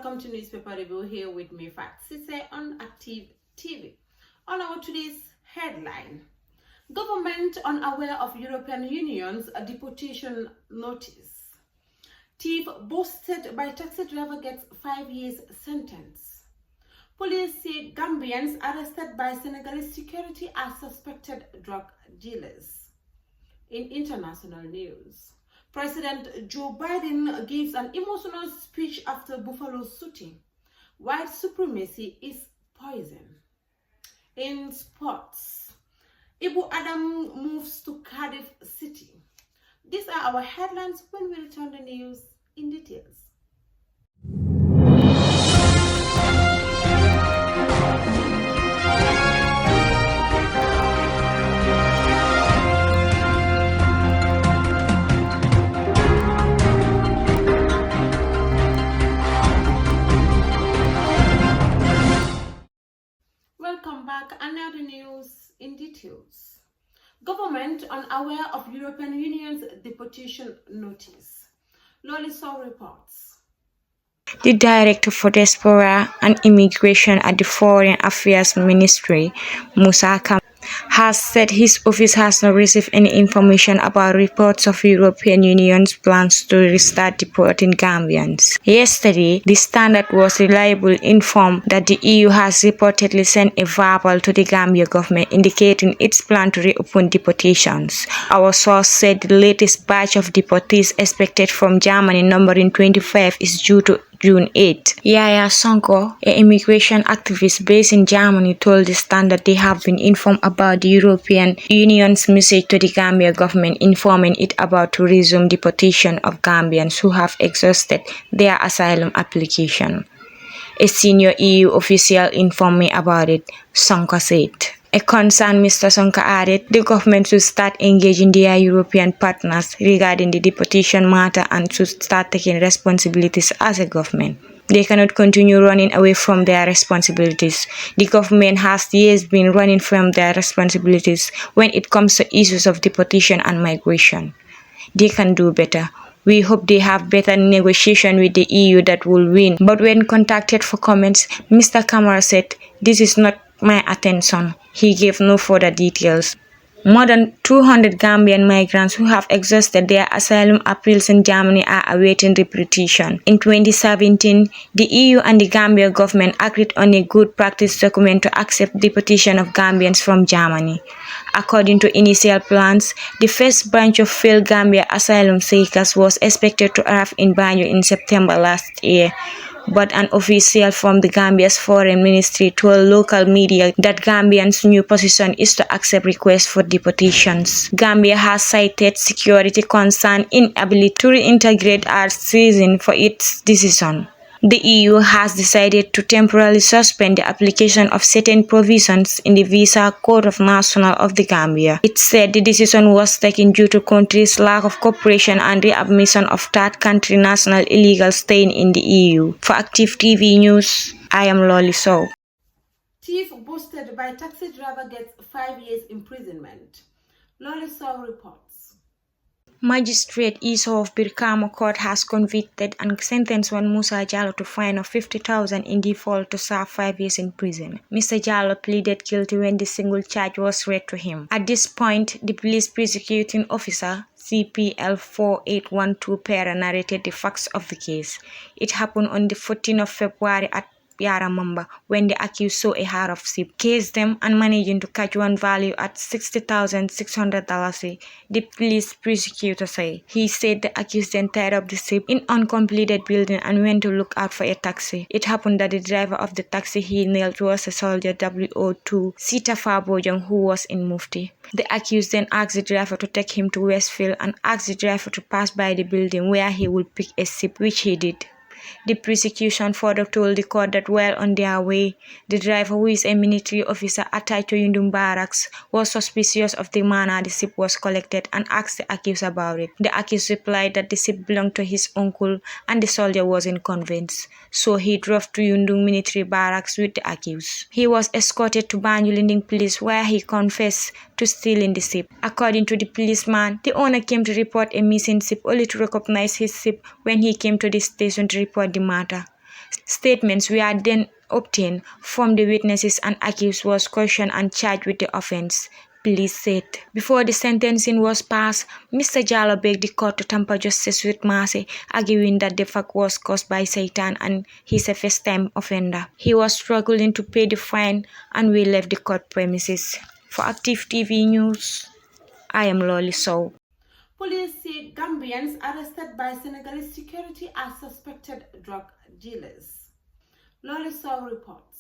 welcome to Newspaper Review here with me, Fat Sise on Active TV. On our today's headline, government unaware of European Union's deportation notice. Thief busted by taxi driver gets 5 years sentence. Police say Gambians arrested by Senegalese security are suspected drug dealers. In international news, President Joe Biden gives an emotional speech after Buffalo shooting. White supremacy is poison. In sports, Ibu Adam moves to Cardiff City. These are our headlines. When we return the news in details. Welcome back, and now the news in details. Government unaware of European Union's deportation notice. Lolisaw reports. The Director for Diaspora and Immigration at the Foreign Affairs Ministry, Musa Kam, has said his office has not received any information about reports of European Union's plans to restart deporting Gambians. Yesterday, the Standard was reliably informed that the EU has reportedly sent a verbal to the Gambia government indicating its plan to reopen deportations. Our source said the latest batch of deportees expected from Germany, numbering 25, is due to June 8. Yaya Sonko, an immigration activist based in Germany, told the Standard they have been informed about the European Union's message to the Gambia government informing it about to resume deportation of Gambians who have exhausted their asylum application. A senior EU official informed me about it, Sonko said. A concerned Mr. Sonko added the government should start engaging their European partners regarding the deportation matter and should start taking responsibilities as a government. They cannot continue running away from their responsibilities. The government has years been running from their responsibilities when it comes to issues of deportation and migration. They can do better. We hope they have better negotiation with the EU that will win. But when contacted for comments, Mr. Kamara said, "This is not my attention." He gave no further details. More than 200 Gambian migrants who have exhausted their asylum appeals in Germany are awaiting deportation. In 2017, the EU and the Gambia government agreed on a good practice document to accept deportation of Gambians from Germany. According to initial plans, the first branch of failed Gambia asylum seekers was expected to arrive in Banjul in September last year. But an official from the Gambia's foreign ministry told local media that Gambia's new position is to accept requests for deportations. Gambia has cited security concern inability to reintegrate as reason for its decision. The EU has decided to temporarily suspend the application of certain provisions in the Visa Code of National of the Gambia. It said the decision was taken due to country's lack of cooperation and readmission of third country national illegals staying in the EU. For Active TV News, I am Loli Sow. Thief busted by taxi driver gets 5 years imprisonment. Loli Sow reports. Magistrate Iso of Birkama Court has convicted and sentenced one Musa Jallo to a fine of 50,000 in default to serve 5 years in prison. Mr. Jallo pleaded guilty when the single charge was read to him. At this point, the police prosecuting officer, CPL 4812 Pera, narrated the facts of the case. It happened on the 14th of February at Yaramamba when the accused saw a herd of sheep, cased them and managing to catch one value at $60,600, the police prosecutor said. He said the accused then tied up the sheep in uncompleted building and went to look out for a taxi. It happened that the driver of the taxi he nailed was a soldier WO2 Sita Fabojang who was in Mufti. The accused then asked the driver to take him to Westfield and asked the driver to pass by the building where he would pick a sheep, which he did. The prosecution further told the court that while on their way, the driver, who is a military officer attached to Yundum Barracks, was suspicious of the manner the ship was collected and asked the accused about it. The accused replied that the ship belonged to his uncle and the soldier wasn't convinced, so he drove to Yundum military barracks with the accused. He was escorted to Banjul police where he confessed to stealing the ship. According to the policeman, the owner came to report a missing ship only to recognize his ship when he came to the station to report the matter. Statements were then obtained from the witnesses and accused was questioned and charged with the offense, police said. Before the sentencing was passed, Mr. Jallo begged the court to temper justice with mercy, arguing that the fact was caused by Satan and he's a first-time offender. He was struggling to pay the fine and we left the court premises. For Active TV News, I am Loli Sow. Police say Gambians arrested by Senegalese security are suspected drug dealers. Loli Sow reports.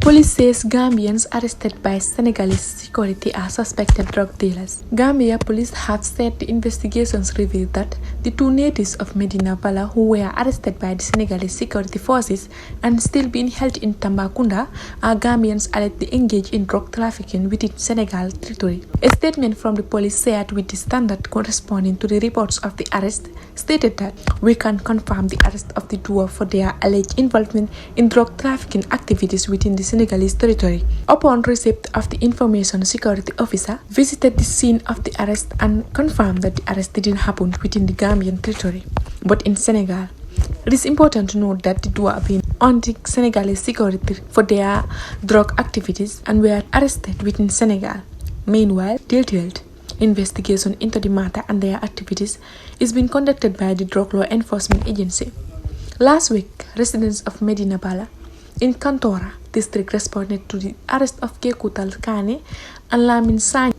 Police says Gambians arrested by Senegalese security are suspected drug dealers. Gambia police have said the investigations revealed that the two natives of Medina Bala who were arrested by the Senegalese security forces and still being held in Tambacounda are Gambians allegedly engaged in drug trafficking within Senegal territory. A statement from the police shared with the Standard corresponding to the reports of the arrest stated that we can confirm the arrest of the duo for their alleged involvement in drug trafficking activities within the Senegalese territory. Upon receipt of the information, security officer visited the scene of the arrest and confirmed that the arrest didn't happen within the Gambian territory, but in Senegal. It is important to note that the duo have been on the Senegalese security for their drug activities and were arrested within Senegal. Meanwhile, detailed investigation into the matter and their activities is being conducted by the Drug Law Enforcement Agency. Last week, residents of Medina Bala in Kantora district responded to the arrest of Kekutal Kane and Lamin Sany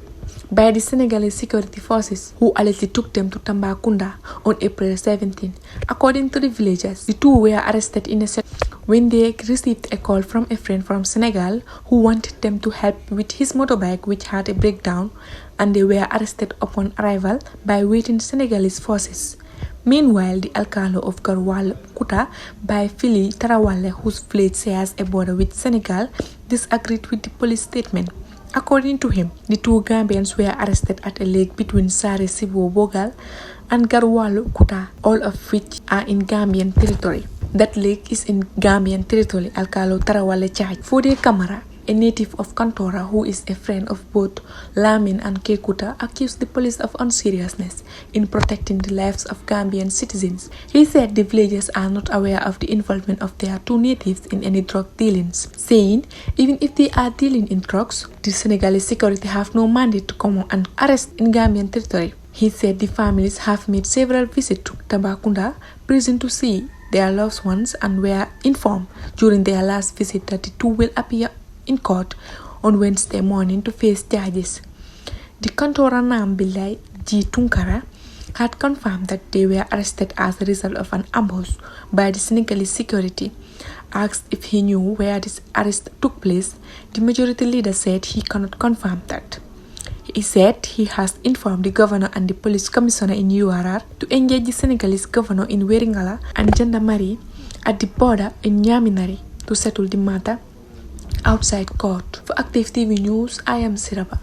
by the Senegalese security forces who allegedly took them to Tambacounda on April 17. According to the villagers, the two were arrested in a when they received a call from a friend from Senegal who wanted them to help with his motorbike which had a breakdown, and they were arrested upon arrival by waiting Senegalese forces. Meanwhile, the Alcalo of Garwal Kuta by Fili Tarawale, whose village shares a border with Senegal, disagreed with the police statement. According to him, the two Gambians were arrested at a lake between Sare Sibo Bogal and Garwal Kuta, all of which are in Gambian territory. That lake is in Gambian territory, Alcalo Tarawale charged. Fode Kamara, a native of Kantora who is a friend of both Lamin and Kekuta, accused the police of unseriousness in protecting the lives of Gambian citizens. He said the villagers are not aware of the involvement of their two natives in any drug dealings, saying even if they are dealing in drugs, the Senegalese security have no mandate to come and arrest in Gambian territory. He said the families have made several visits to Tambacounda prison to see their loved ones and were informed during their last visit that the two will appear in court on Wednesday morning to face charges. The Kantora Nambilai G. Tunkara had confirmed that they were arrested as a result of an ambush by the Senegalese security. Asked if he knew where this arrest took place, the majority leader said he cannot confirm that. He said he has informed the governor and the police commissioner in URR to engage the Senegalese governor in Weringala and Gendarmerie at the border in Nyaminari to settle the matter outside court. For Active TV News, I am Siraba.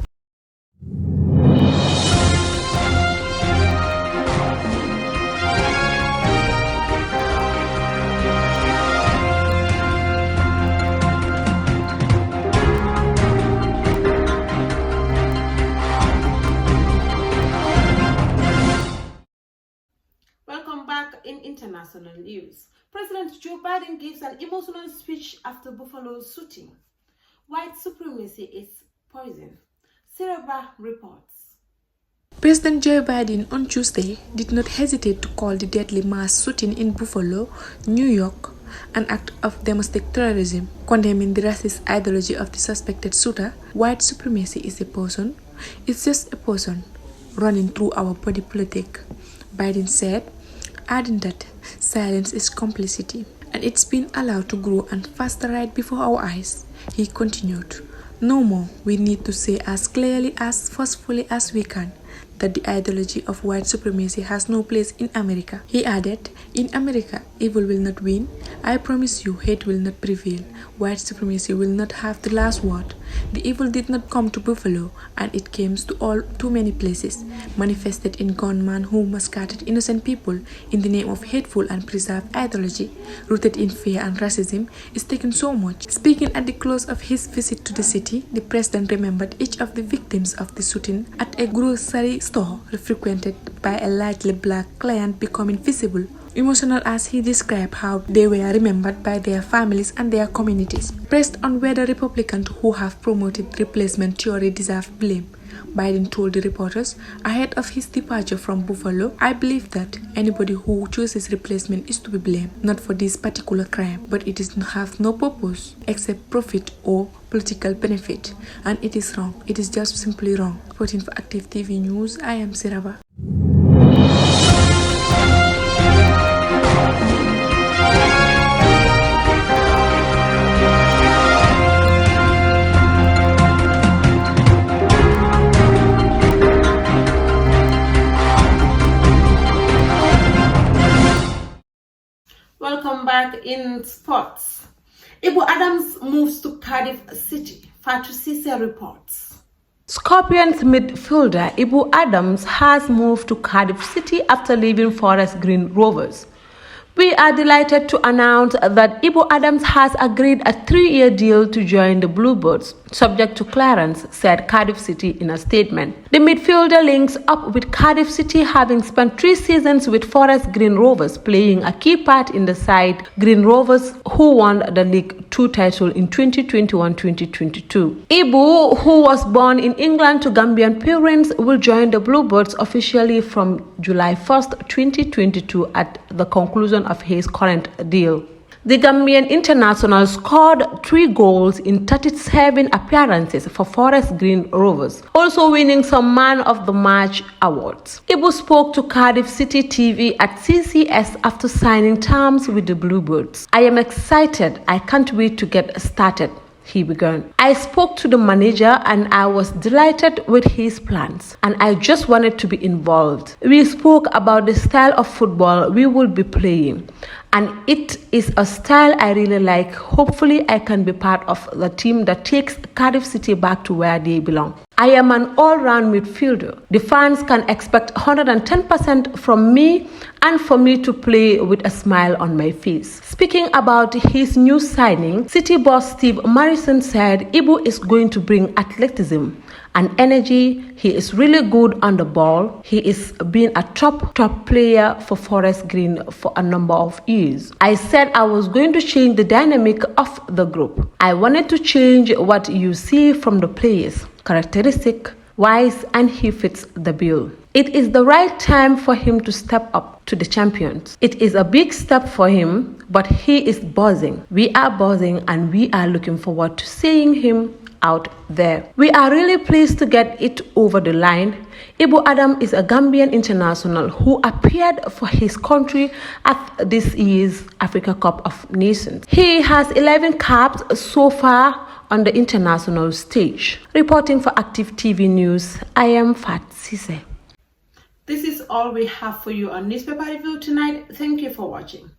Welcome back in international news. President Joe Biden gives an emotional speech after Buffalo shooting. White supremacy is poison. Siraba reports. President Joe Biden on Tuesday did not hesitate to call the deadly mass shooting in Buffalo, New York, an act of domestic terrorism, condemning the racist ideology of the suspected shooter. White supremacy is a poison. It's just a poison running through our body politic, Biden said, adding that silence is complicity, and it's been allowed to grow and faster right before our eyes. He continued, no more, we need to say as clearly, as forcefully as we can that the ideology of white supremacy has no place in America. He added, in America, evil will not win. I promise you, hate will not prevail. White supremacy will not have the last word. The evil did not come to Buffalo, and it came to too many places, manifested in gunmen who massacred innocent people in the name of hateful and preserved ideology, rooted in fear and racism, is taken so much. Speaking at the close of his visit to the city, the president remembered each of the victims of the shooting at a grocery store frequented by a largely black client becoming visible emotional as he described how they were remembered by their families and their communities. Pressed on whether Republicans who have promoted replacement theory deserve blame, Biden told the reporters ahead of his departure from Buffalo, "I believe that anybody who chooses replacement is to be blamed, not for this particular crime, but it has no purpose except profit or political benefit, and it is wrong. It is just simply wrong." Reporting for Active TV News, I am Siraba. Welcome back in sports. Ibu Adams moves to Cardiff City. Fatu Sise reports. Scorpions midfielder Ibu Adams has moved to Cardiff City after leaving Forest Green Rovers. We are delighted to announce that Ibu Adams has agreed a 3-year deal to join the Bluebirds, subject to clearance, said Cardiff City in a statement. The midfielder links up with Cardiff City, having spent 3 seasons with Forest Green Rovers, playing a key part in the side Green Rovers, who won the League 2 title in 2021-2022. Ibu, who was born in England to Gambian parents, will join the Bluebirds officially from July 1st, 2022 at the conclusion of his current deal. The Gambian international scored 3 goals in 37 appearances for Forest Green Rovers, also winning some Man of the Match awards. Ibu spoke to Cardiff City TV at CCS after signing terms with the Bluebirds. "I am excited. I can't wait to get started," he began. "I spoke to the manager and I was delighted with his plans, and I just wanted to be involved. We spoke about the style of football we will be playing, and it is a style I really like. Hopefully I can be part of the team that takes Cardiff City back to where they belong. I am an all-round midfielder. The fans can expect 110% from me, and for me to play with a smile on my face." Speaking about his new signing, City boss Steve Morrison said Ibu is going to bring athleticism and energy. He is really good on the ball. He is been a top player for Forest Green for a number of years. "I said I was going to change the dynamic of the group. I wanted to change what you see from the players, characteristic wise, and he fits the bill. It is the right time for him to step up to the champions. It is a big step for him, but he is buzzing. We are buzzing, and we are looking forward to seeing him out there. We are really pleased to get it over the line." Ibu Adam is a Gambian international who appeared for his country at this year's Africa Cup of Nations. He has 11 caps so far on the international stage. Reporting for Active TV News, I am Fat Sise. This is all we have for you on Newspaper Review tonight. Thank you for watching.